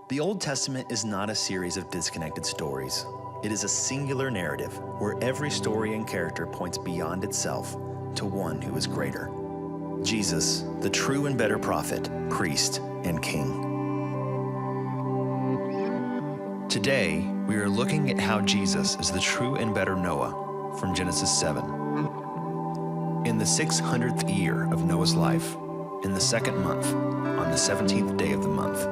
The Old Testament is not a series of disconnected stories. It is a singular narrative where every story and character points beyond itself to one who is greater. Jesus, the true and better prophet, priest, and king. Today, we are looking at how Jesus is the true and better Noah from Genesis 7. In the 600th year of Noah's life, in the second month, on the 17th day of the month,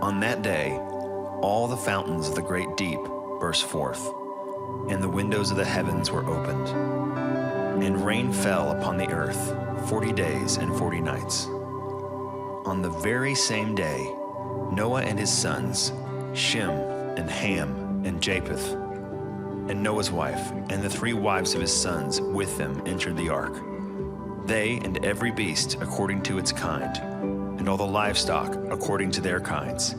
on that day, all the fountains of the great deep burst forth, and the windows of the heavens were opened, and rain fell upon the earth 40 days and 40 nights. On the very same day, Noah and his sons, Shem and Ham and Japheth, and Noah's wife and the 3 wives of his sons with them entered the ark. They and every beast according to its kind, and all the livestock according to their kinds,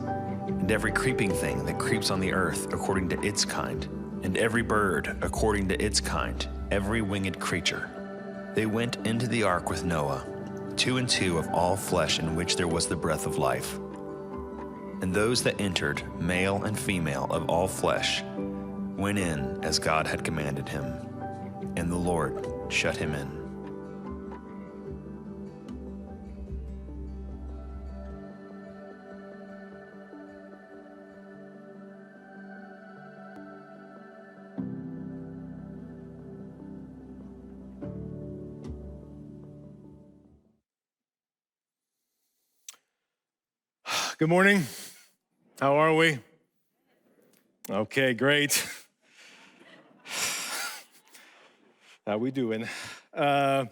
and every creeping thing that creeps on the earth according to its kind, and every bird according to its kind, every winged creature. They went into the ark with Noah, 2 and 2 of all flesh in which there was the breath of life. And those that entered, male and female of all flesh, went in as God had commanded him, and the Lord shut him in. Good morning. How are we? Okay, great. How we doing? Great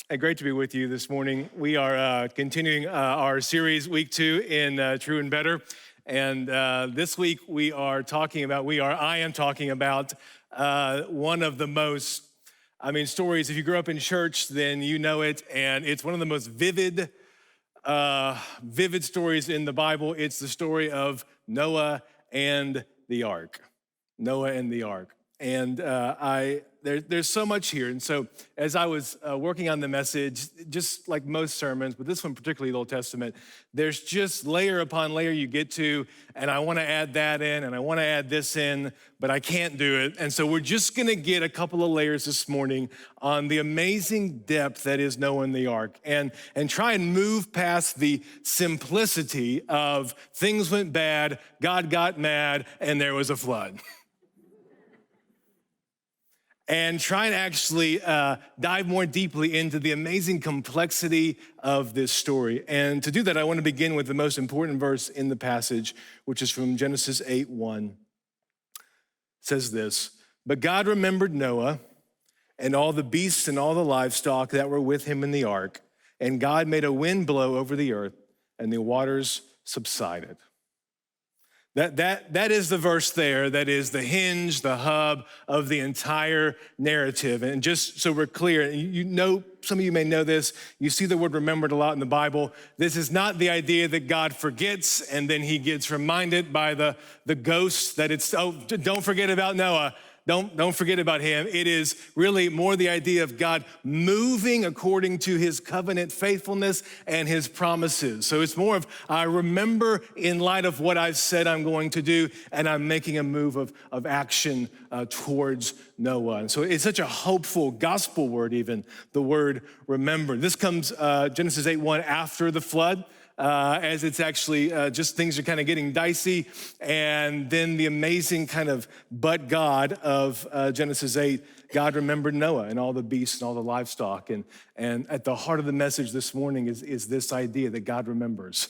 to be with you this morning. We are continuing our series, week 2 in True and Better. And this week I am talking about one of the most, stories. If you grew up in church, then you know it. And it's one of the most vivid stories in the Bible. It's the story of Noah and the ark. Noah and the ark. And there's so much here. And so as I was working on the message, just like most sermons, but this one particularly the Old Testament, there's just layer upon layer you get to, and I want to add that in, and I want to add this in, but I can't do it. And so we're just going to get a couple of layers this morning on the amazing depth that is Noah and the ark, and try and move past the simplicity of things went bad, God got mad, and there was a flood. And try and actually dive more deeply into the amazing complexity of this story. And to do that, I want to begin with the most important verse in the passage, which is from Genesis 8:1. It says this, "But God remembered Noah and all the beasts and all the livestock that were with him in the ark, and God made a wind blow over the earth, and the waters subsided." That is the verse there that is the hinge, the hub of the entire narrative. And just so we're clear, you know, some of you may know this, you see the word remembered a lot in the Bible. This is not the idea that God forgets and then he gets reminded by the ghost that don't forget about Noah. Don't forget about him. It is really more the idea of God moving according to his covenant faithfulness and his promises. So it's more of, I remember in light of what I've said I'm going to do, and I'm making a move of action towards Noah. And so it's such a hopeful gospel word even, the word remember. This comes Genesis 8:1 after the flood. As it's actually just things are kind of getting dicey. And then the amazing kind of but God of Genesis 8, God remembered Noah and all the beasts and all the livestock. And at the heart of the message this morning is this idea that God remembers.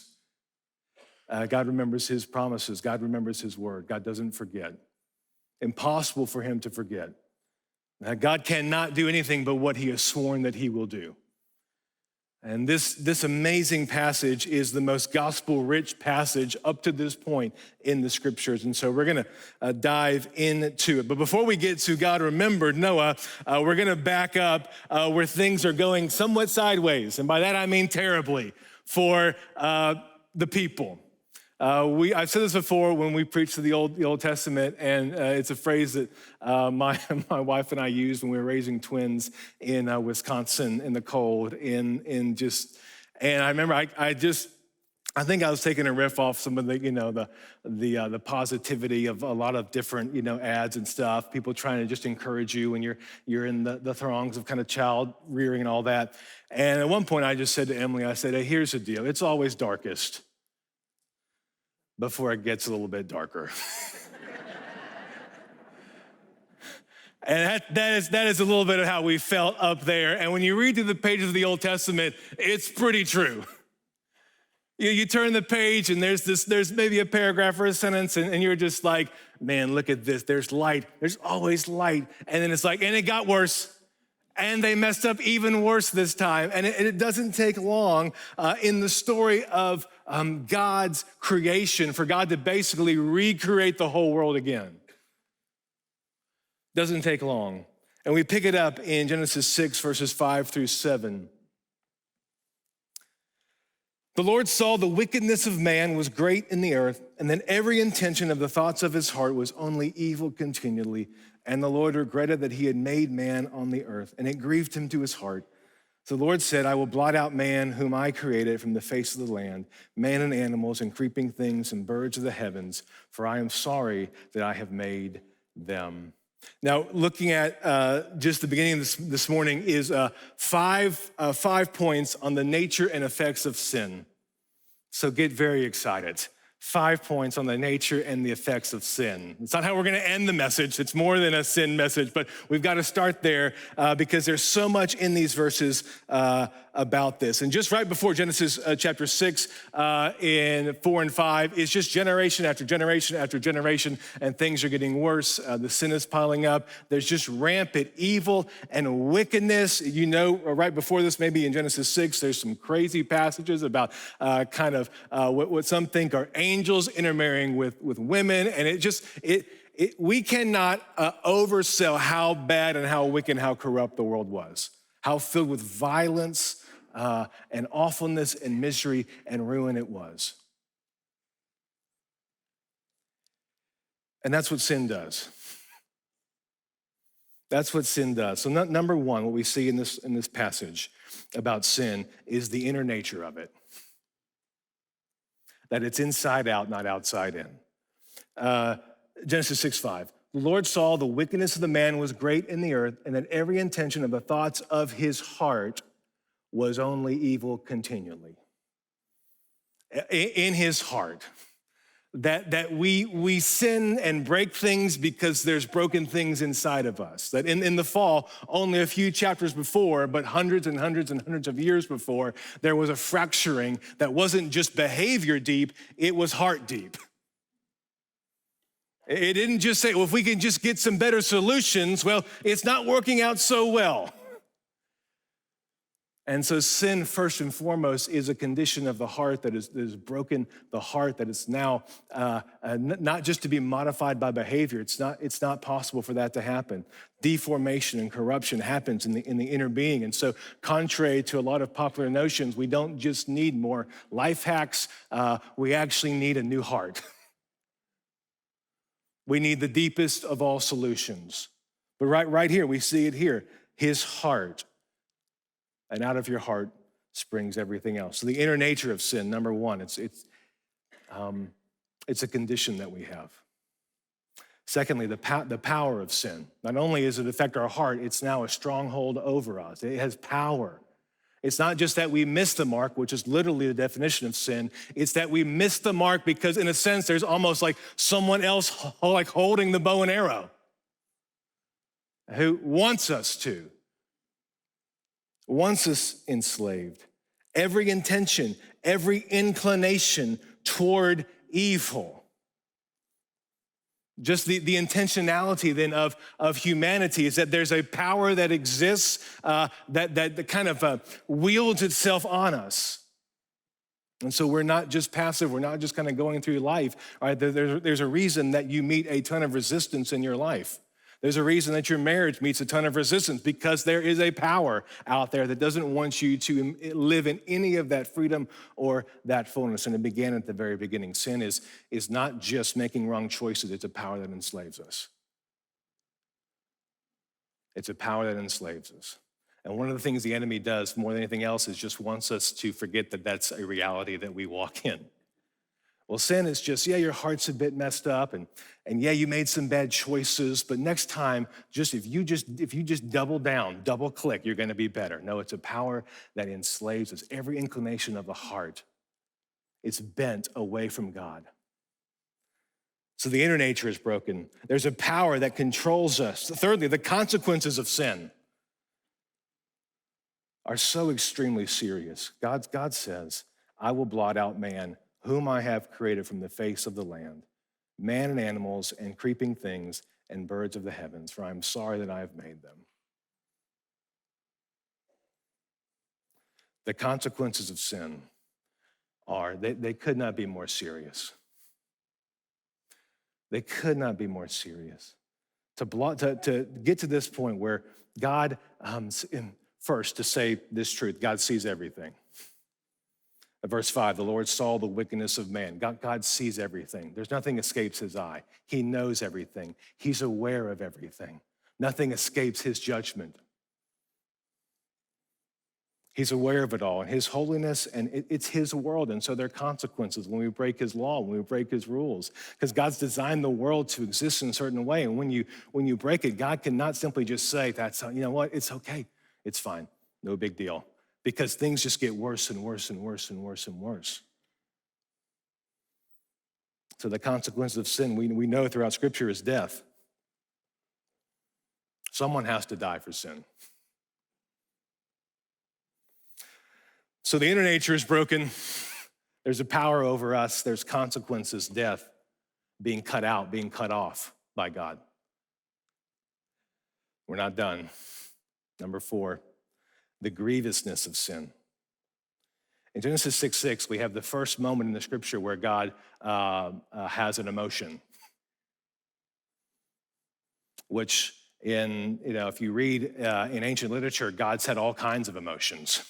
God remembers his promises. God remembers his word. God doesn't forget. Impossible for him to forget. God cannot do anything but what he has sworn that he will do. And this amazing passage is the most gospel-rich passage up to this point in the scriptures. And so we're going to dive into it. But before we get to God remembered Noah, we're going to back up where things are going somewhat sideways. And by that, I mean terribly for the people. I've said this before when we preached the Old Testament, and it's a phrase that my wife and I used when we were raising twins in Wisconsin in the cold. And I remember I think I was taking a riff off some of the, the positivity of a lot of different, ads and stuff. People trying to just encourage you when you're in the throngs of kind of child rearing and all that. And at one point, I just said to Emily, I said, "Hey, here's the deal. It's always darkest before it gets a little bit darker." And that is a little bit of how we felt up there. And when you read through the pages of the Old Testament, it's pretty true. You turn the page and there's maybe a paragraph or a sentence and you're just like, man, look at this. There's light. There's always light. And then it's like, and it got worse. And they messed up even worse this time. And it doesn't take long in the story of God's creation for God to basically recreate the whole world again. Doesn't take long. And we pick it up in Genesis 6, verses 5 through 7. The Lord saw the wickedness of man was great in the earth, and that every intention of the thoughts of his heart was only evil continually. And the Lord regretted that he had made man on the earth, and it grieved him to his heart. So the Lord said, "I will blot out man whom I created from the face of the land, man and animals and creeping things and birds of the heavens, for I am sorry that I have made them." Now, looking at just the beginning of this morning is five points on the nature and effects of sin. So get very excited. 5 points on the nature and the effects of sin. It's not how we're gonna end the message. It's more than a sin message, but we've got to start there because there's so much in these verses about this. And just right before Genesis chapter 6 in 4 and 5 is just generation after generation after generation, and things are getting worse. The sin is piling up. There's just rampant evil and wickedness. Right before this, maybe in Genesis 6, there's some crazy passages about what some think are angels intermarrying with women, and we cannot oversell how bad and how wicked and how corrupt the world was, how filled with violence and awfulness and misery and ruin it was. And that's what sin does. That's what sin does. So number one, what we see in this passage about sin is the inner nature of it. That it's inside out, not outside in. Genesis 6:5. The Lord saw the wickedness of the man was great in the earth, and that every intention of the thoughts of his heart was only evil continually. In his heart. That we sin and break things because there's broken things inside of us. That in the fall, only a few chapters before, but hundreds and hundreds and hundreds of years before, there was a fracturing that wasn't just behavior deep, it was heart deep. It didn't just say, well, if we can just get some better solutions, well, it's not working out so well. And so sin, first and foremost, is a condition of the heart that is broken, the heart that is now not just to be modified by behavior. It's not possible for that to happen. Deformation and corruption happens in the inner being. And so contrary to a lot of popular notions, we don't just need more life hacks, we actually need a new heart. We need the deepest of all solutions. But right here, we see it here, his heart. And out of your heart springs everything else. So the inner nature of sin, number one, it's a condition that we have. Secondly, the power of sin. Not only does it affect our heart, it's now a stronghold over us. It has power. It's not just that we miss the mark, which is literally the definition of sin. It's that we miss the mark because, in a sense, there's almost like someone else like holding the bow and arrow who wants us enslaved. Every intention, every inclination toward evil. Just the intentionality then of humanity is that there's a power that exists that kind of wields itself on us. And so we're not just passive, we're not just kind of going through life. All right, there's a reason that you meet a ton of resistance in your life. There's a reason that your marriage meets a ton of resistance, because there is a power out there that doesn't want you to live in any of that freedom or that fullness. And it began at the very beginning. Sin is not just making wrong choices, it's a power that enslaves us. It's a power that enslaves us. And one of the things the enemy does more than anything else is just wants us to forget that that's a reality that we walk in. Well, sin is just, yeah, your heart's a bit messed up, and yeah, you made some bad choices, but next time, if you just double down, double click, you're gonna be better. No, it's a power that enslaves us. Every inclination of the heart, it's bent away from God. So the inner nature is broken. There's a power that controls us. Thirdly, the consequences of sin are so extremely serious. God says, I will blot out man, whom I have created from the face of the land, man and animals and creeping things and birds of the heavens, for I am sorry that I have made them. The consequences of sin are, they could not be more serious. They could not be more serious. To get to this point where God, first to say this truth, God sees everything. Verse 5, the Lord saw the wickedness of man. God sees everything. There's nothing escapes his eye. He knows everything. He's aware of everything. Nothing escapes his judgment. He's aware of it all, and his holiness, and it's his world, and so there are consequences when we break his law, when we break his rules, because God's designed the world to exist in a certain way, and when you break it, God cannot simply just say, you know what, it's okay, it's fine, no big deal, because things just get worse and worse and worse and worse and worse. So the consequences of sin, we know throughout Scripture, is death. Someone has to die for sin. So the inner nature is broken. There's a power over us. There's consequences, death, being cut out, being cut off by God. We're not done. Number 4, the grievousness of sin. In Genesis 6:6, we have the first moment in the Scripture where God has an emotion, which if you read in ancient literature, God's had all kinds of emotions.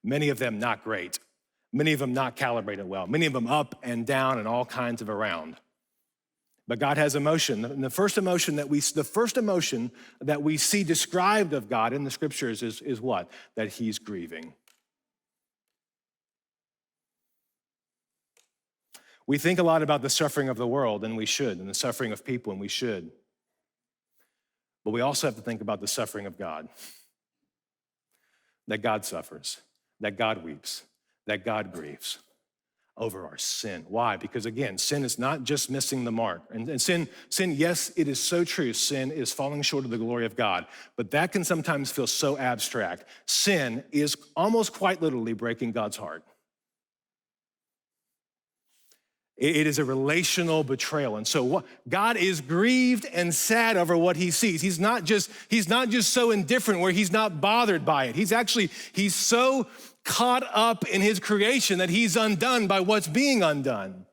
Many of them not great. Many of them not calibrated well. Many of them up and down and all kinds of around. But God has emotion. And the first emotion that we see described of God in the Scriptures is what? That he's grieving. We think a lot about the suffering of the world, and we should, and the suffering of people, and we should. But we also have to think about the suffering of God. That God suffers, that God weeps, that God grieves over our sin. Why? Because again, sin is not just missing the mark. And sin, yes, it is so true. Sin is falling short of the glory of God, but that can sometimes feel so abstract. Sin is almost quite literally breaking God's heart. It is a relational betrayal. And so God is grieved and sad over what he sees. He's not just so indifferent where he's not bothered by it. He's so caught up in his creation that he's undone by what's being undone.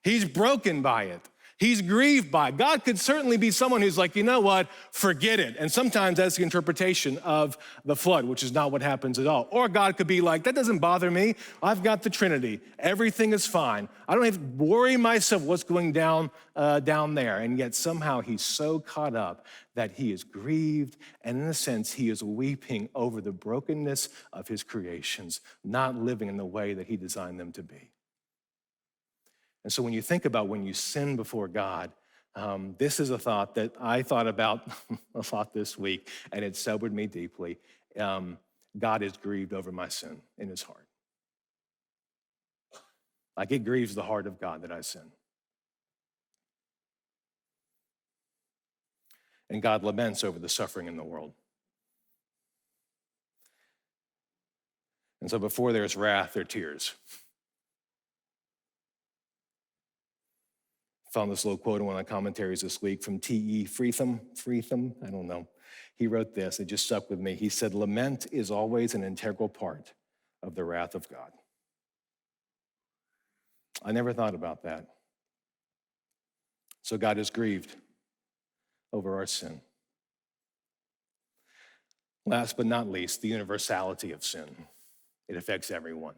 He's broken by it. He's grieved by it. God could certainly be someone who's like, you know what, forget it. And sometimes that's the interpretation of the flood, which is not what happens at all. Or God could be like, that doesn't bother me. I've got the Trinity. Everything is fine. I don't have to worry myself what's going down there. And yet somehow he's so caught up that he is grieved. And in a sense, he is weeping over the brokenness of his creations, not living in the way that he designed them to be. And so when you think about when you sin before God, this is a thought that I thought about a lot this week, and it sobered me deeply. God is grieved over my sin in his heart. Like it grieves the heart of God that I sin. And God laments over the suffering in the world. And so before there's wrath, there are tears. Found this little quote in one of the commentaries this week from T.E. Freetham, I don't know. He wrote this, it just stuck with me. He said, lament is always an integral part of the wrath of God. I never thought about that. So God is grieved over our sin. Last but not least, the universality of sin. It affects everyone.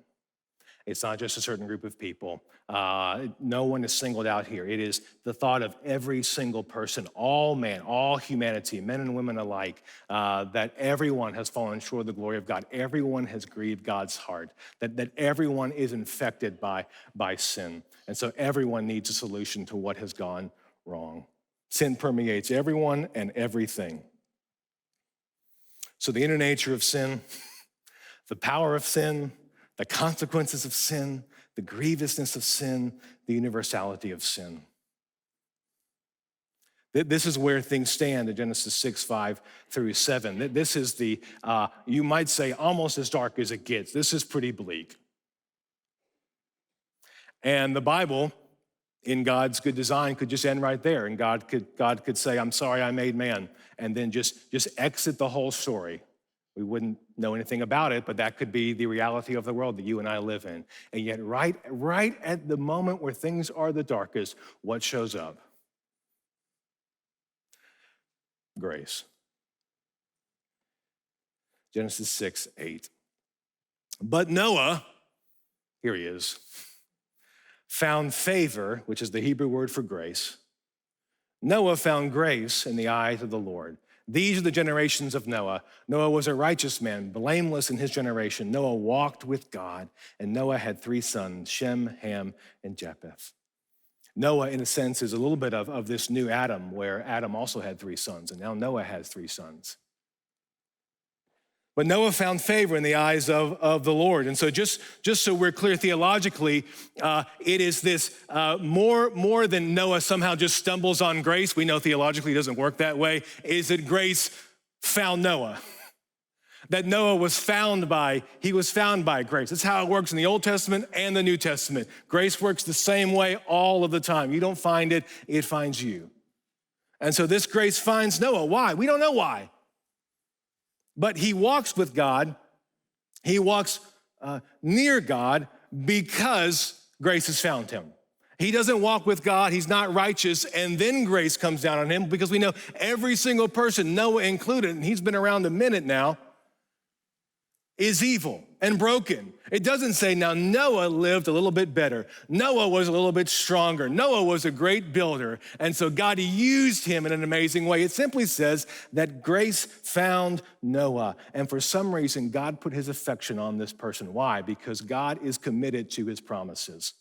It's not just a certain group of people. No one is singled out here. It is the thought of every single person, all man, all humanity, men and women alike, that everyone has fallen short of the glory of God. Everyone has grieved God's heart, that everyone is infected by sin. And so everyone needs a solution to what has gone wrong. Sin permeates everyone and everything. So the inner nature of sin, the power of sin, the consequences of sin, the grievousness of sin, the universality of sin. This is where things stand in Genesis 6, 5 through 7. This is the, you might say, almost as dark as it gets. This is pretty bleak. And the Bible, in God's good design, could just end right there. And God could say, I'm sorry I made man, and then just exit the whole story. We wouldn't know anything about it, but that could be the reality of the world that you and I live in. And yet right at the moment where things are the darkest, what shows up? Grace. Genesis 6, 8. But Noah, here he is, found favor, which is the Hebrew word for grace. Noah found grace in the eyes of the Lord. These are the generations of Noah. Noah was a righteous man, blameless in his generation. Noah walked with God, and Noah had 3 sons, Shem, Ham, and Japheth. Noah, in a sense, is a little bit of this new Adam, where Adam also had 3 sons, and now Noah has 3 sons. But Noah found favor in the eyes of the Lord. And so just so we're clear theologically, it is this more than Noah somehow just stumbles on grace. We know theologically it doesn't work that way. Is that grace found Noah. That Noah was found by grace. That's how it works in the Old Testament and the New Testament. Grace works the same way all of the time. You don't find it, it finds you. And so this grace finds Noah. Why? We don't know why. But he walks with God. He walks near God because grace has found him. He doesn't walk with God. He's not righteous. And then grace comes down on him because we know every single person, Noah included, and he's been around a minute now, is evil and broken. It doesn't say now Noah lived a little bit better. Noah was a little bit stronger. Noah was a great builder. And so God used him in an amazing way. It simply says that grace found Noah. And for some reason, God put his affection on this person. Why? Because God is committed to his promises.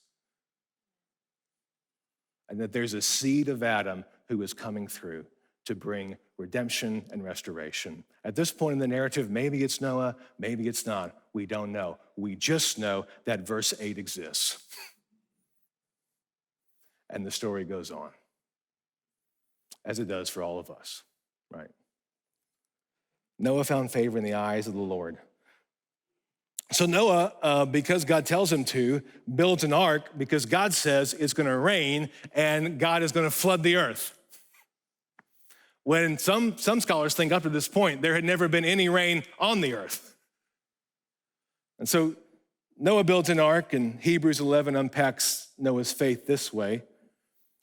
And that there's a seed of Adam who is coming through to bring redemption and restoration. At this point in the narrative, maybe it's Noah, maybe it's not. We don't know. We just know that verse 8 exists. And the story goes on, as it does for all of us, right? Noah found favor in the eyes of the Lord. So Noah, because God tells him to, builds an ark because God says it's going to rain and God is going to flood the earth. When some scholars think up to this point, there had never been any rain on the earth. And so Noah builds an ark, and Hebrews 11 unpacks Noah's faith this way.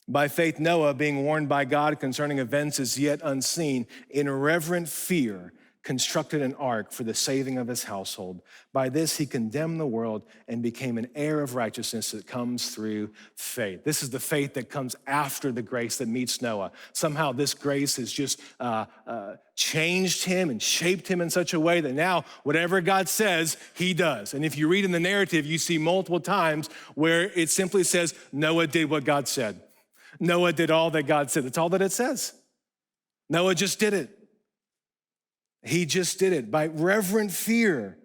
By faith, Noah, being warned by God concerning events as yet unseen, in reverent fear, constructed an ark for the saving of his household. By this, he condemned the world and became an heir of righteousness that comes through faith. This is the faith that comes after the grace that meets Noah. Somehow this grace has just changed him and shaped him in such a way that now whatever God says, he does. And if you read in the narrative, you see multiple times where it simply says, Noah did what God said. Noah did all that God said. That's all that it says. Noah just did it. He just did it by reverent fear.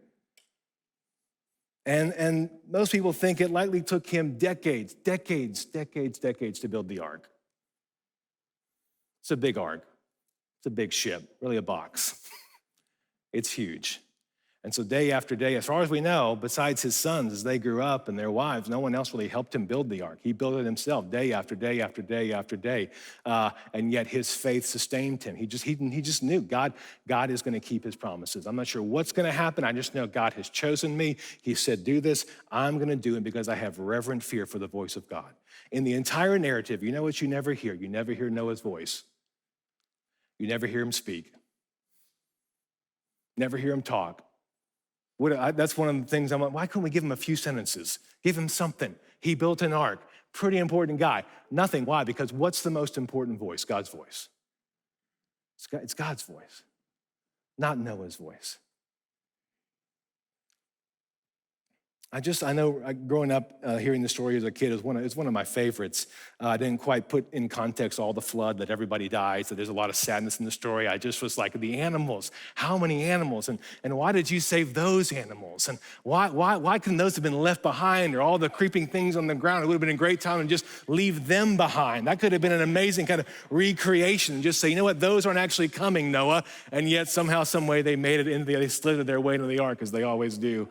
And most people think it likely took him decades to build the ark. It's a big ark. It's a big ship, really a box. It's huge. And so day after day, as far as we know, besides his sons, as they grew up and their wives, no one else really helped him build the ark. He built it himself day after day after day after day. And yet his faith sustained him. He just knew God is going to keep his promises. I'm not sure what's going to happen. I just know God has chosen me. He said, do this. I'm going to do it because I have reverent fear for the voice of God. In the entire narrative, you know what you never hear? You never hear Noah's voice. You never hear him speak. Never hear him talk. That's one of the things I'm like, why couldn't we give him a few sentences? Give him something. He built an ark. Pretty important guy. Nothing. Why? Because what's the most important voice? God's voice. It's God's voice, not Noah's voice. I know growing up, hearing the story as a kid is one of my favorites. I didn't quite put in context all the flood, that everybody dies, that there's a lot of sadness in the story. I just was like, the animals, how many animals? And why did you save those animals? And why couldn't those have been left behind, or all the creeping things on the ground? It would have been a great time to just leave them behind. That could have been an amazing kind of recreation, and just say, you know what, those aren't actually coming, Noah. And yet somehow, some way they made it they slid their way into the ark, as they always do.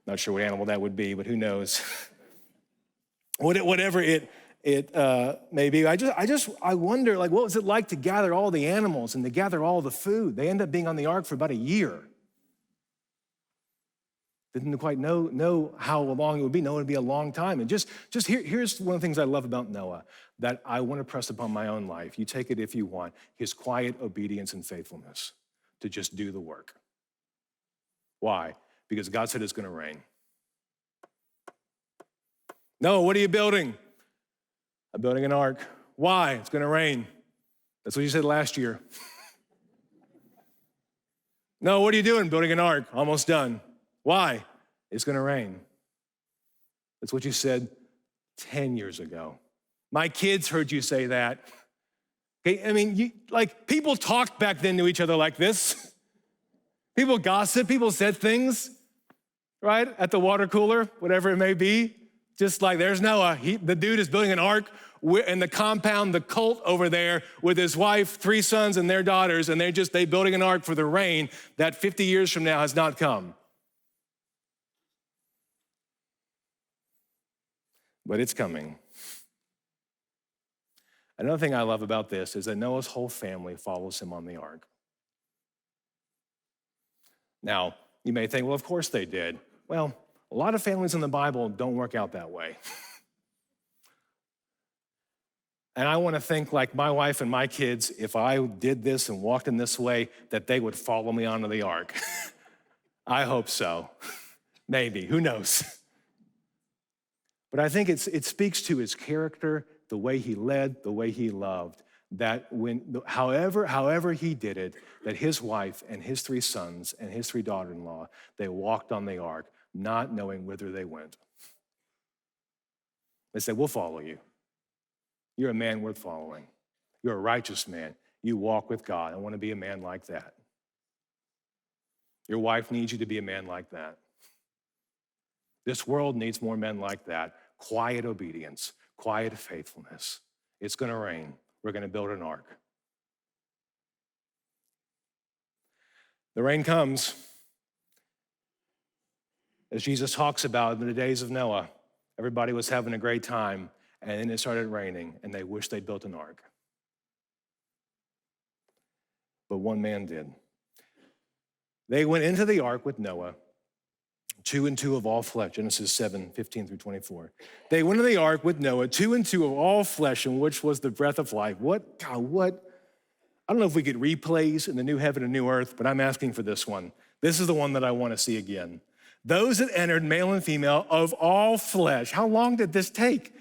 Not sure what animal that would be, but who knows? Whatever it may be. I wonder, like, what was it like to gather all the animals and to gather all the food? They end up being on the ark for about a year. Didn't quite know how long it would be. No, it would be a long time. And here's one of the things I love about Noah that I want to press upon my own life. You take it if you want. His quiet obedience and faithfulness to just do the work. Why? Because God said it's going to rain. No, what are you building? I'm building an ark. Why? It's going to rain. That's what you said last year. No, what are you doing? Building an ark. Almost done. Why? It's going to rain. That's what you said 10 years ago. My kids heard you say that. Okay, I mean, people talked back then to each other like this. People gossiped, people said things, right? At the water cooler, whatever it may be. Just like there's Noah, the dude is building an ark in the compound, the cult over there with his wife, 3 sons and their daughters, and they building an ark for the rain that 50 years from now has not come. But it's coming. Another thing I love about this is that Noah's whole family follows him on the ark. Now, you may think, well, of course they did. Well, a lot of families in the Bible don't work out that way. And I want to think like my wife and my kids, if I did this and walked in this way, that they would follow me onto the ark. I hope so. Maybe, who knows? But I think it speaks to his character, the way he led, the way he loved, that however he did it, that his wife and his 3 sons and his 3 daughters-in-law, they walked on the ark, not knowing whither they went. They said, we'll follow you. You're a man worth following. You're a righteous man. You walk with God. I want to be a man like that. Your wife needs you to be a man like that. This world needs more men like that. Quiet obedience, quiet faithfulness. It's going to rain. We're going to build an ark. The rain comes, as Jesus talks about in the days of Noah. Everybody was having a great time, and then it started raining, and they wished they built an ark. But one man did. They went into the ark with Noah, 2 and 2 of all flesh, Genesis 7, 15 through 24. They went into the ark with Noah, 2 and 2 of all flesh, in which was the breath of life. What? I don't know if we get replays in the new heaven and new earth, but I'm asking for this one. This is the one that I want to see again. Those that entered, male and female, of all flesh. How long did this take?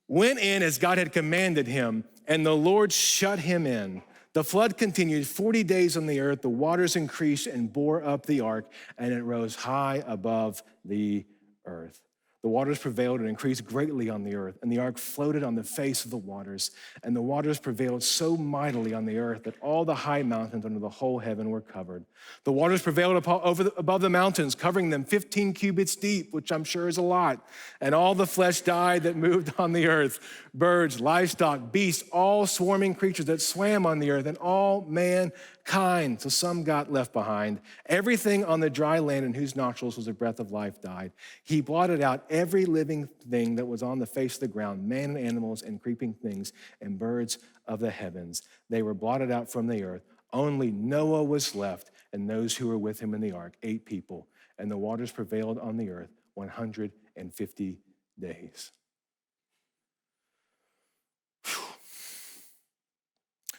Went in as God had commanded him, and the Lord shut him in. The flood continued 40 days on the earth. The waters increased and bore up the ark, and it rose high above the earth. The waters prevailed and increased greatly on the earth, and the ark floated on the face of the waters. And the waters prevailed so mightily on the earth that all the high mountains under the whole heaven were covered. The waters prevailed above the mountains, covering them 15 cubits deep, which I'm sure is a lot. And all the flesh died that moved on the earth, birds, livestock, beasts, all swarming creatures that swam on the earth, and all mankind. So some got left behind. Everything on the dry land in whose nostrils was the breath of life died. He blotted out every living thing that was on the face of the ground, man and animals and creeping things and birds of the heavens. They were blotted out from the earth. Only Noah was left and those who were with him in the ark, 8 people. And the waters prevailed on the earth 150 days.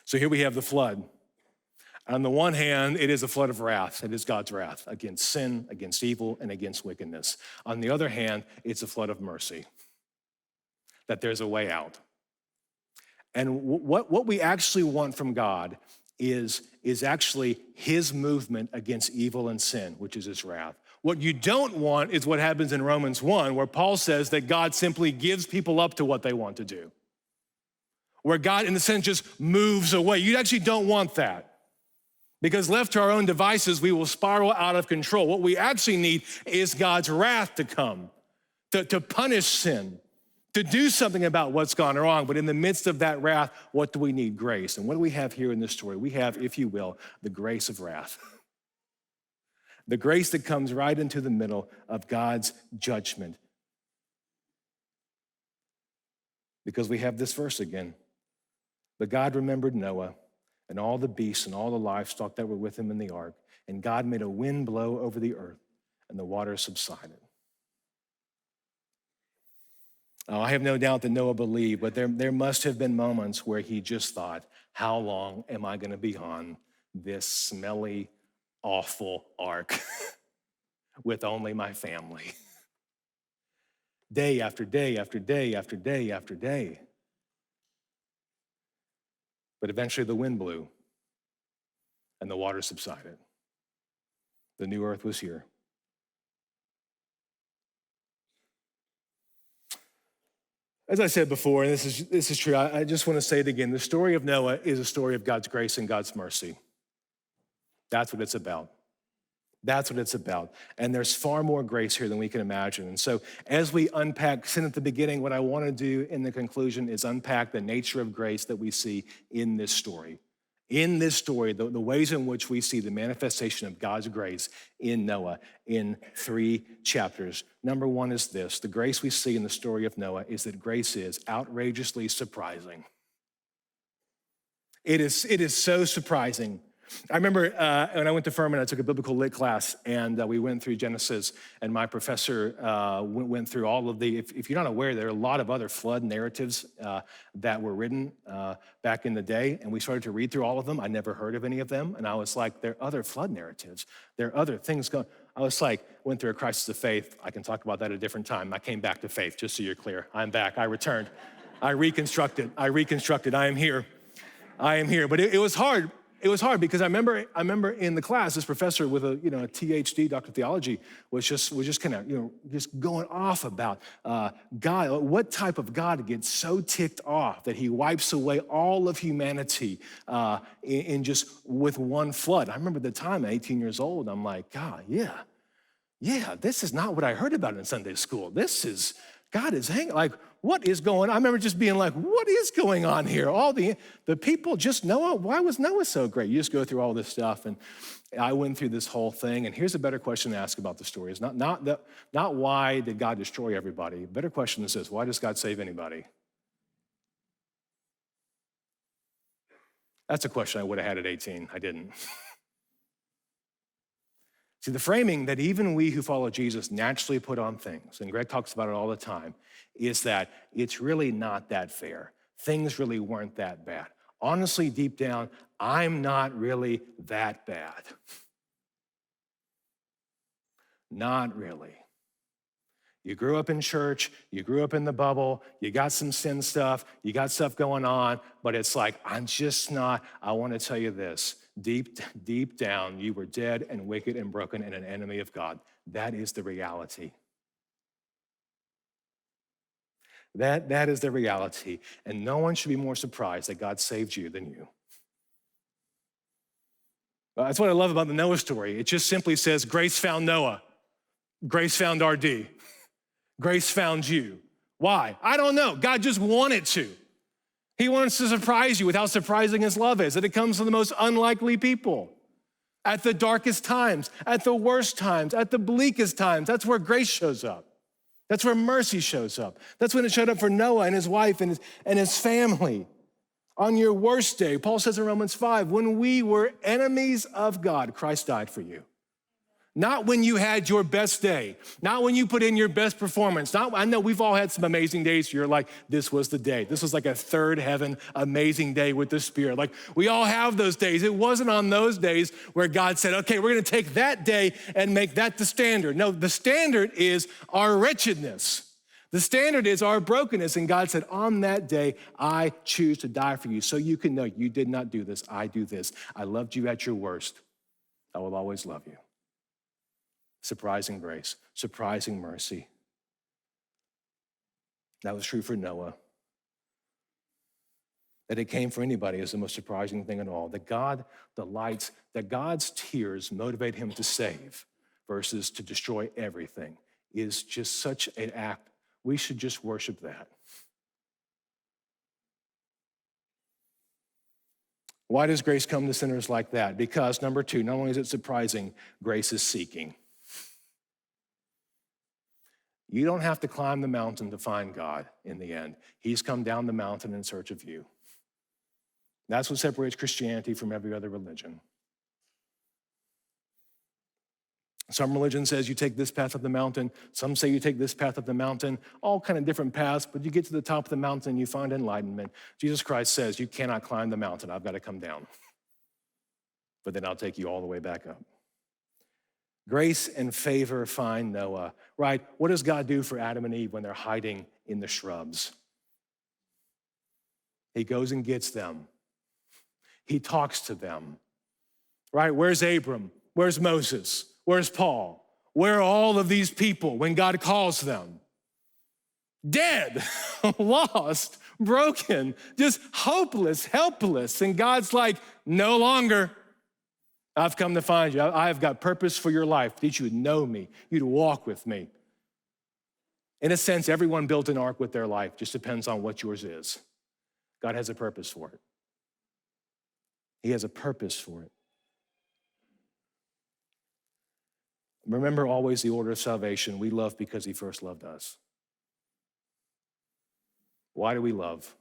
So here we have the flood. On the one hand, it is a flood of wrath. It is God's wrath against sin, against evil, and against wickedness. On the other hand, it's a flood of mercy, that there's a way out. And what we actually want from God is actually his movement against evil and sin, which is his wrath. What you don't want is what happens in Romans 1, where Paul says that God simply gives people up to what they want to do, where God, in a sense, just moves away. You actually don't want that. Because left to our own devices, we will spiral out of control. What we actually need is God's wrath to come, to punish sin, to do something about what's gone wrong. But in the midst of that wrath, what do we need? Grace. And what do we have here in this story? We have, if you will, the grace of wrath. The grace that comes right into the middle of God's judgment. Because we have this verse again. But God remembered Noah and all the beasts and all the livestock that were with him in the ark. And God made a wind blow over the earth, and the waters subsided. I have no doubt that Noah believed, but there must have been moments where he just thought, how long am I going to be on this smelly, awful ark with only my family? Day after day after day after day after day. But eventually the wind blew and the water subsided. The new earth was here. As I said before, and this is true, I just want to say it again. The story of Noah is a story of God's grace and God's mercy. That's what it's about. That's what it's about. And there's far more grace here than we can imagine. And so as we unpack sin at the beginning, what I want to do in the conclusion is unpack the nature of grace that we see in this story. In this story, the ways in which we see the manifestation of God's grace in Noah in 3 chapters. Number one is this: the grace we see in the story of Noah is that grace is outrageously surprising. It is so surprising. I remember when I went to Furman, I took a biblical lit class, and we went through Genesis, and my professor went through all of the, if you're not aware, there are a lot of other flood narratives that were written back in the day, and we started to read through all of them. I never heard of any of them, and I was like, there are other flood narratives. There are other things going. I was like, went through a crisis of faith. I can talk about that at a different time. I came back to faith, just so you're clear. I'm back. I returned. I reconstructed. I am here. But it was hard. It was hard because I remember in the class, this professor with a THD, Doctor of Theology, was just kind of just going off about God. What type of God gets so ticked off that he wipes away all of humanity in just with one flood? I remember the time at 18 years old, I'm like, God, yeah, this is not what I heard about in Sunday school. God is hanging, like, what is going on? I remember just being like, what is going on here? All the people, just Noah, why was Noah so great? You just go through all this stuff, and I went through this whole thing, and here's a better question to ask about the story. It's not why did God destroy everybody? A better question is this: why does God save anybody? That's a question I would have had at 18. I didn't. See, the framing that even we who follow Jesus naturally put on things, and Greg talks about it all the time, is that it's really not that fair. Things really weren't that bad. Honestly, deep down, I'm not really that bad. Not really. You grew up in church, you grew up in the bubble, you got some sin stuff, you got stuff going on, but it's like, I'm just not. I want to tell you this. Deep down, you were dead and wicked and broken and an enemy of God. That is the reality. That is the reality. And no one should be more surprised that God saved you than you. That's what I love about the Noah story. It just simply says, grace found Noah. Grace found RD. Grace found you. Why? I don't know. God just wanted to. He wants to surprise you with how surprising his love is, that it comes from the most unlikely people. At the darkest times, at the worst times, at the bleakest times, that's where grace shows up. That's where mercy shows up. That's when it showed up for Noah and his wife and his family. On your worst day, Paul says in Romans 5, when we were enemies of God, Christ died for you. Not when you had your best day, not when you put in your best performance. I know we've all had some amazing days where you're like, this was the day. This was like a third heaven, amazing day with the Spirit. Like we all have those days. It wasn't on those days where God said, okay, we're gonna take that day and make that the standard. No, the standard is our wretchedness. The standard is our brokenness. And God said, on that day, I choose to die for you so you can know you did not do this, I do this. I loved you at your worst. I will always love you. Surprising grace, surprising mercy. That was true for Noah. That it came for anybody is the most surprising thing of all. That God delights, that God's tears motivate him to save versus to destroy everything is just such an act. We should just worship that. Why does grace come to sinners like that? Because number two, not only is it surprising, grace is seeking. You don't have to climb the mountain to find God in the end. He's come down the mountain in search of you. That's what separates Christianity from every other religion. Some religion says you take this path up the mountain. Some say you take this path up the mountain. All kind of different paths, but you get to the top of the mountain and you find enlightenment. Jesus Christ says you cannot climb the mountain. I've got to come down. But then I'll take you all the way back up. Grace and favor find Noah, right? What does God do for Adam and Eve when they're hiding in the shrubs? He goes and gets them. He talks to them, right? Where's Abram? Where's Moses? Where's Paul? Where are all of these people when God calls them? Dead, lost, broken, just hopeless, helpless. And God's like, no longer. I've come to find you. I've got purpose for your life, that you would know me, you'd walk with me. In a sense, everyone built an ark with their life, just depends on what yours is. God has a purpose for it. He has a purpose for it. Remember always the order of salvation. We love because he first loved us. Why do we love?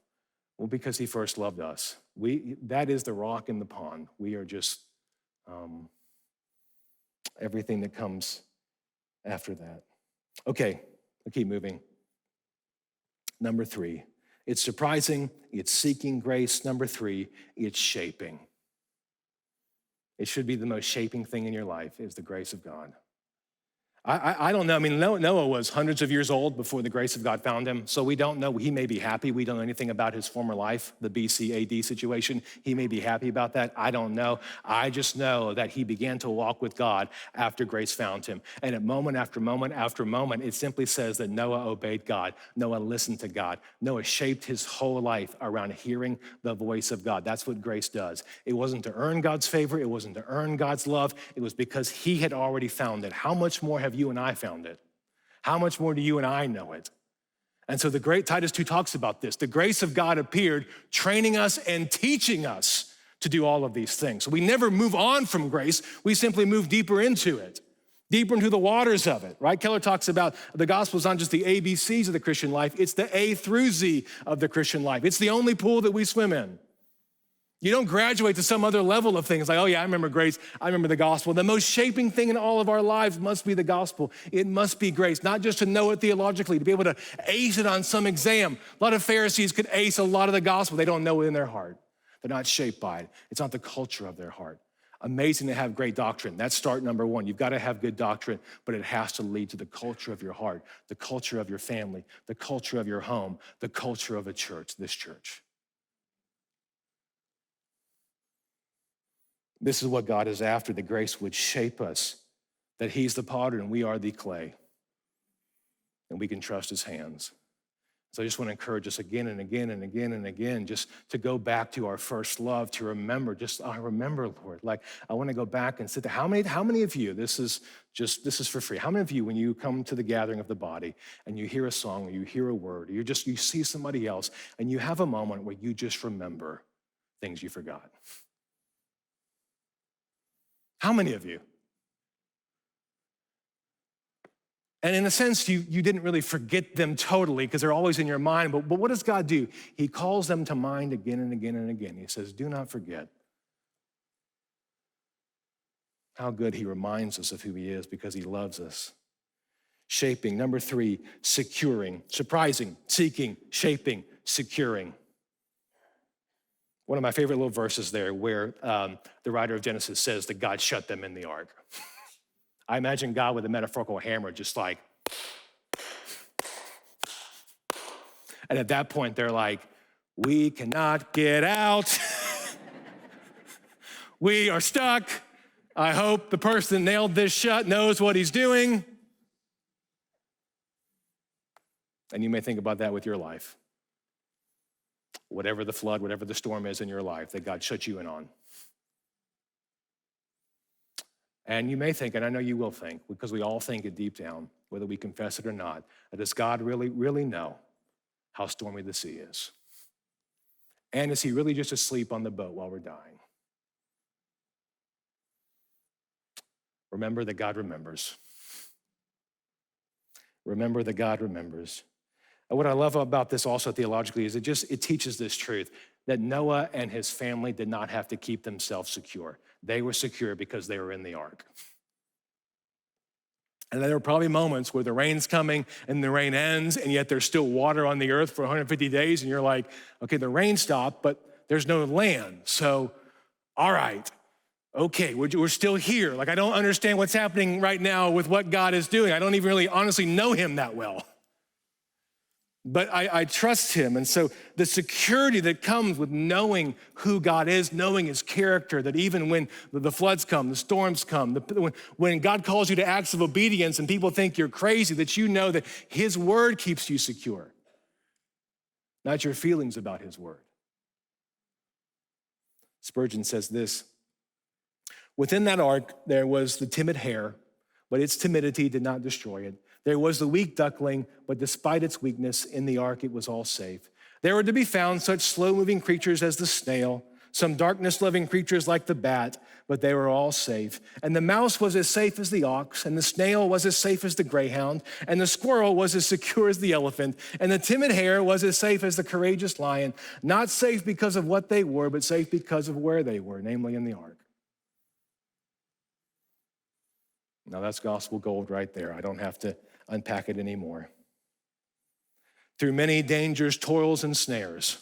Well, because he first loved us. That is the rock in the pond. We are just everything that comes after that. Okay, I'll keep moving. Number three, it's surprising, it's seeking grace. Number three, it's shaping. It should be the most shaping thing in your life is the grace of God. I don't know. I mean, Noah was hundreds of years old before the grace of God found him, so we don't know. He may be happy. We don't know anything about his former life, the BC AD situation. He may be happy about that. I don't know. I just know that he began to walk with God after grace found him. And at moment after moment after moment, it simply says that Noah obeyed God. Noah listened to God. Noah shaped his whole life around hearing the voice of God. That's what grace does. It wasn't to earn God's favor. It wasn't to earn God's love. It was because he had already found it. How much more have you and I found it? How much more do you and I know it? And so the great Titus 2 talks about this. The grace of God appeared, training us and teaching us to do all of these things. So we never move on from grace. We simply move deeper into it, deeper into the waters of it, right? Keller talks about the gospel is not just the ABCs of the Christian life. It's the A through Z of the Christian life. It's the only pool that we swim in. You don't graduate to some other level of things like, oh yeah, I remember grace, I remember the gospel. The most shaping thing in all of our lives must be the gospel. It must be grace, not just to know it theologically, to be able to ace it on some exam. A lot of Pharisees could ace a lot of the gospel. They don't know it in their heart. They're not shaped by it. It's not the culture of their heart. Amazing to have great doctrine. That's start number one. You've got to have good doctrine, but it has to lead to the culture of your heart, the culture of your family, the culture of your home, the culture of a church, this church. This is what God is after. The grace would shape us, that he's the potter and we are the clay, and we can trust his hands. So I just want to encourage us again and again and again and again, just to go back to our first love, to remember, I remember, Lord. Like, I want to go back and sit there. How many of you, this is for free. How many of you, when you come to the gathering of the body and you hear a song or you hear a word, or you see somebody else and you have a moment where you just remember things you forgot? How many of you? And in a sense, you didn't really forget them totally because they're always in your mind, but what does God do? He calls them to mind again and again and again. He says, do not forget. How good he reminds us of who he is because he loves us. Shaping. Number 3, securing. Surprising, seeking, shaping, securing. One of my favorite little verses there where the writer of Genesis says that God shut them in the ark. I imagine God with a metaphorical hammer just like, and at that point they're like, we cannot get out. We are stuck. I hope the person that nailed this shut knows what he's doing. And you may think about that with your life. Whatever the flood, whatever the storm is in your life that God shut you in on. And you may think, and I know you will think, because we all think it deep down, whether we confess it or not, that does God really, really know how stormy the sea is? And is he really just asleep on the boat while we're dying? Remember that God remembers. Remember that God remembers. And what I love about this also theologically is it teaches this truth, that Noah and his family did not have to keep themselves secure. They were secure because they were in the ark. And there were probably moments where the rain's coming and the rain ends, and yet there's still water on the earth for 150 days, and you're like, okay, the rain stopped, but there's no land. So, all right, okay, we're still here. Like, I don't understand what's happening right now with what God is doing. I don't even really honestly know him that well. But I trust him. And so the security that comes with knowing who God is, knowing his character, that even when the floods come, the storms come, when God calls you to acts of obedience and people think you're crazy, that you know that his word keeps you secure, not your feelings about his word. Spurgeon says this, within that ark, there was the timid hare, but its timidity did not destroy it. There was the weak duckling, but despite its weakness, in the ark it was all safe. There were to be found such slow-moving creatures as the snail, some darkness-loving creatures like the bat, but they were all safe. And the mouse was as safe as the ox, and the snail was as safe as the greyhound, and the squirrel was as secure as the elephant, and the timid hare was as safe as the courageous lion, not safe because of what they were, but safe because of where they were, namely in the ark. Now that's gospel gold right there. I don't have to unpack it anymore. Through many dangers, toils, and snares,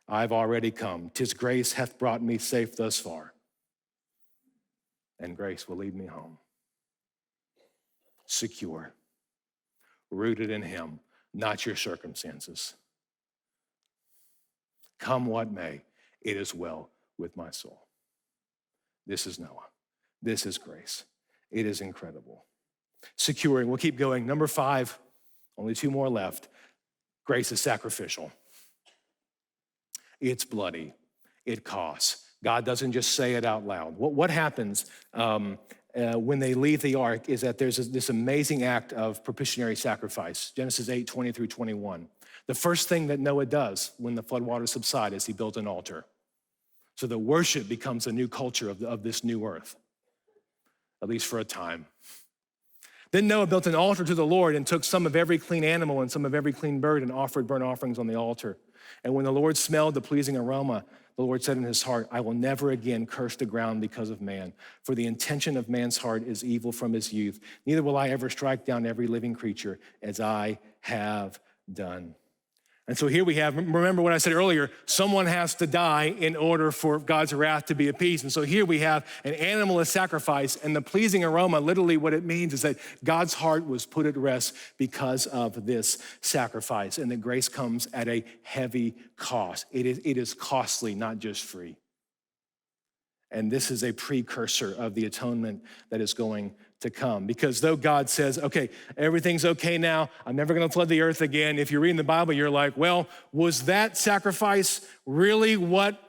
I've already come. 'Tis grace hath brought me safe thus far, and grace will lead me home. Secure, rooted in him, not your circumstances. Come what may, it is well with my soul. This is Noah. This is grace. It is incredible. Securing, we'll keep going. Number 5, only 2 more left. Grace is sacrificial. It's bloody. It costs. God doesn't just say it out loud. What happens when they leave the ark is that there's this amazing act of propitiatory sacrifice. Genesis 8:20 through 21. The first thing that Noah does when the floodwaters subside is he builds an altar. So that worship becomes a new culture of this new earth, at least for a time. Then Noah built an altar to the Lord and took some of every clean animal and some of every clean bird and offered burnt offerings on the altar. And when the Lord smelled the pleasing aroma, the Lord said in his heart, I will never again curse the ground because of man, for the intention of man's heart is evil from his youth. Neither will I ever strike down every living creature as I have done. And so here we have, remember what I said earlier, someone has to die in order for God's wrath to be appeased. And so here we have an animal as sacrifice, and the pleasing aroma, literally what it means is that God's heart was put at rest because of this sacrifice, and that grace comes at a heavy cost. It is costly, not just free. And this is a precursor of the atonement that is going to come. Because though God says, okay, everything's okay now, I'm never gonna flood the earth again. If you're reading the Bible, you're like, well, was that sacrifice really what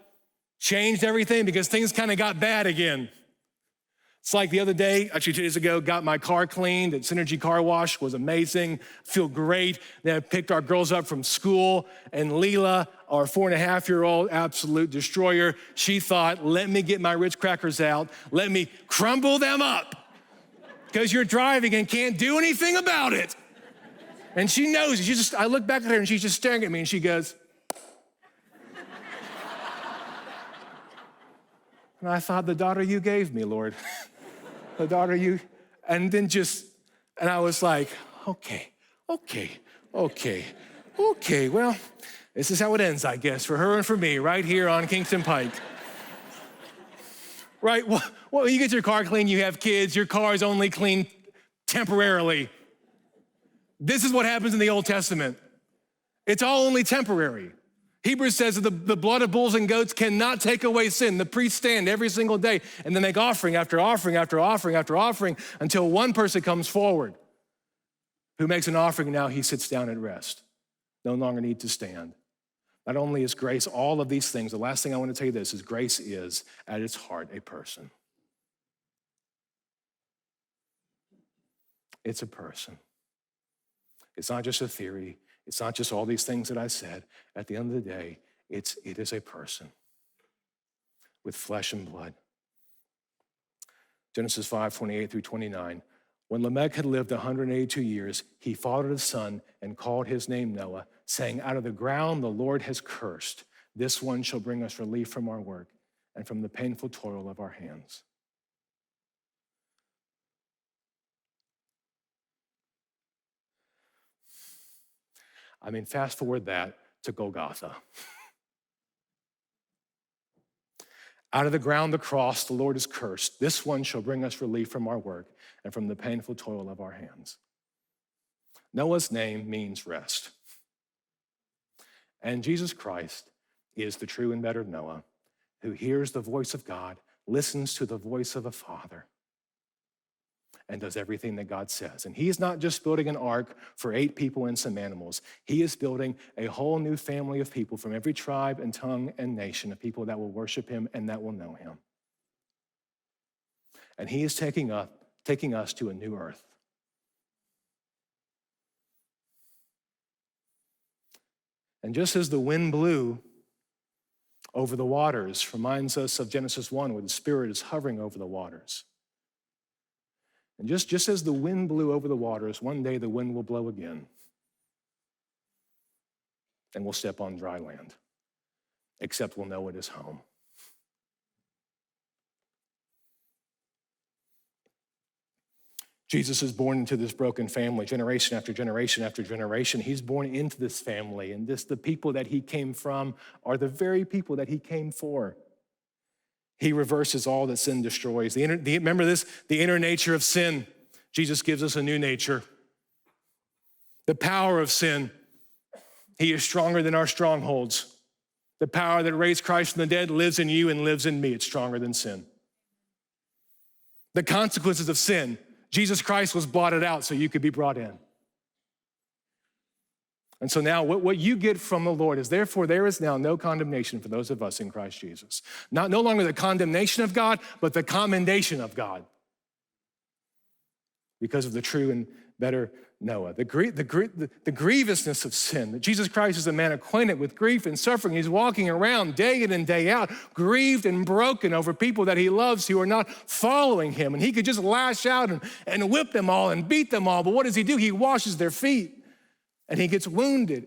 changed everything? Because things kind of got bad again. It's like the other day, actually 2 days ago, got my car cleaned at Synergy Car Wash, was amazing, feel great. Then I picked our girls up from school, and Leela, our 4.5-year-old absolute destroyer, she thought, let me get my Ritz crackers out, let me crumble them up, because you're driving and can't do anything about it. And she knows, I look back at her and she's just staring at me and she goes, And I thought, the daughter you gave me, Lord. The daughter you, and then and I was like, okay, well, this is how it ends, I guess, for her and for me, right here on Kingston Pike. Right, well, you get your car clean, you have kids, your car is only clean temporarily. This is what happens in the Old Testament. It's all only temporary. Hebrews says that the blood of bulls and goats cannot take away sin. The priests stand every single day and they make offering after offering after offering after offering until one person comes forward who makes an offering. Now he sits down at rest, no longer need to stand. Not only is grace all of these things, the last thing I want to tell you this is grace is at its heart a person. It's a person. It's not just a theory. It's not just all these things that I said. At the end of the day, it is a person with flesh and blood. Genesis 5:28 through 29. When Lamech had lived 182 years, he fathered a son and called his name Noah, saying, out of the ground the Lord has cursed. This one shall bring us relief from our work and from the painful toil of our hands. I mean, fast forward that to Golgotha. Out of the ground, the cross, the Lord is cursed. This one shall bring us relief from our work and from the painful toil of our hands. Noah's name means rest. And Jesus Christ is the true and better Noah who hears the voice of God, listens to the voice of a father, and does everything that God says. And he's not just building an ark for 8 people and some animals. He is building a whole new family of people from every tribe and tongue and nation of people that will worship him and that will know him. And he is taking us to a new earth. And just as the wind blew over the waters, reminds us of Genesis 1, where the Spirit is hovering over the waters. And just as the wind blew over the waters, one day the wind will blow again. And we'll step on dry land, except we'll know it is home. Jesus is born into this broken family, generation after generation after generation. He's born into this family, and the people that he came from are the very people that he came for. He reverses all that sin destroys. Remember this, the inner nature of sin. Jesus gives us a new nature. The power of sin. He is stronger than our strongholds. The power that raised Christ from the dead lives in you and lives in me. It's stronger than sin. The consequences of sin. Jesus Christ was blotted out so you could be brought in. And so now what you get from the Lord is, therefore there is now no condemnation for those of us in Christ Jesus. No longer the condemnation of God, but the commendation of God because of the true and better Noah. The grievousness of sin, that Jesus Christ is a man acquainted with grief and suffering. He's walking around day in and day out, grieved and broken over people that he loves who are not following him. And he could just lash out and whip them all and beat them all. But what does he do? He washes their feet. And he gets wounded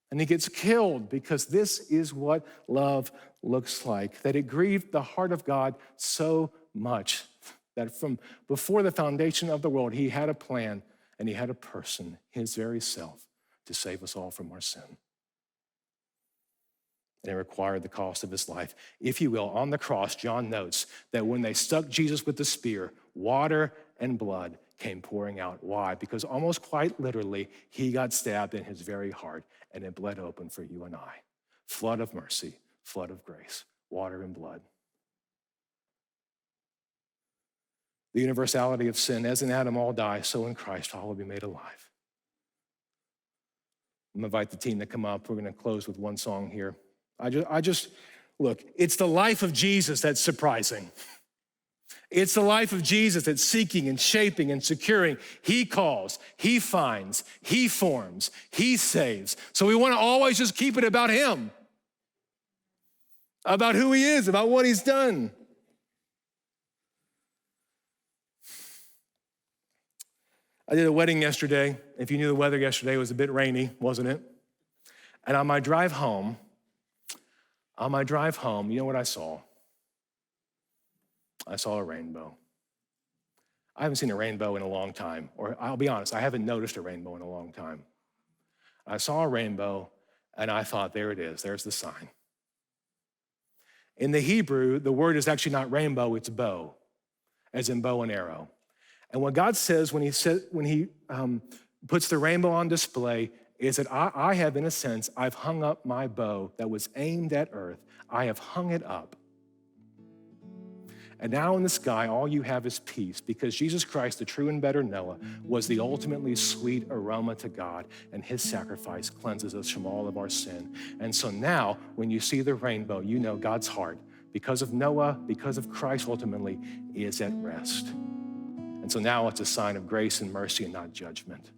and he gets killed because this is what love looks like. That it grieved the heart of God so much that from before the foundation of the world, he had a plan and he had a person, his very self, to save us all from our sin. And it required the cost of his life. If you will, on the cross, John notes that when they stuck Jesus with the spear, water and blood came pouring out. Why? Because almost quite literally, he got stabbed in his very heart and it bled open for you and I. Flood of mercy, flood of grace, water and blood. The universality of sin, as in Adam all die, so in Christ all will be made alive. I'm gonna invite the team to come up. We're gonna close with one song here. Look, it's the life of Jesus that's surprising. It's the life of Jesus that's seeking and shaping and securing. He calls, he finds, he forms, he saves. So we want to always just keep it about him, about who he is, about what he's done. I did a wedding yesterday. If you knew the weather yesterday, it was a bit rainy, wasn't it? And on my drive home, you know what I saw? I saw a rainbow. I haven't seen a rainbow in a long time, or I'll be honest, I haven't noticed a rainbow in a long time. I saw a rainbow, and I thought, there it is, there's the sign. In the Hebrew, the word is actually not rainbow, it's bow, as in bow and arrow. And what God says when he puts the rainbow on display is that I have, in a sense, I've hung up my bow that was aimed at earth. I have hung it up. And now in the sky, all you have is peace, because Jesus Christ, the true and better Noah, was the ultimately sweet aroma to God, and his sacrifice cleanses us from all of our sin. And so now, when you see the rainbow, you know God's heart, because of Noah, because of Christ ultimately, is at rest. And so now it's a sign of grace and mercy and not judgment.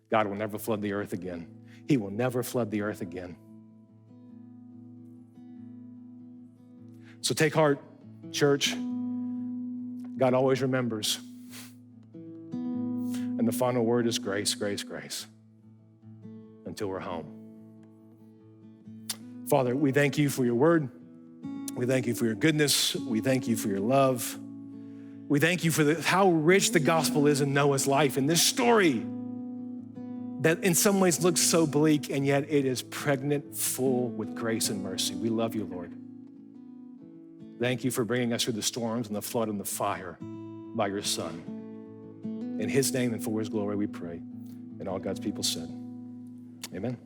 God will never flood the earth again. He will never flood the earth again. So take heart, church. God always remembers. And the final word is grace, grace, grace, until we're home. Father, we thank you for your word. We thank you for your goodness. We thank you for your love. We thank you for how rich the gospel is in Noah's life, in this story that in some ways looks so bleak, and yet it is pregnant, full with grace and mercy. We love you, Lord. Thank you for bringing us through the storms and the flood and the fire by your Son. In his name and for his glory we pray. And all God's people said, amen.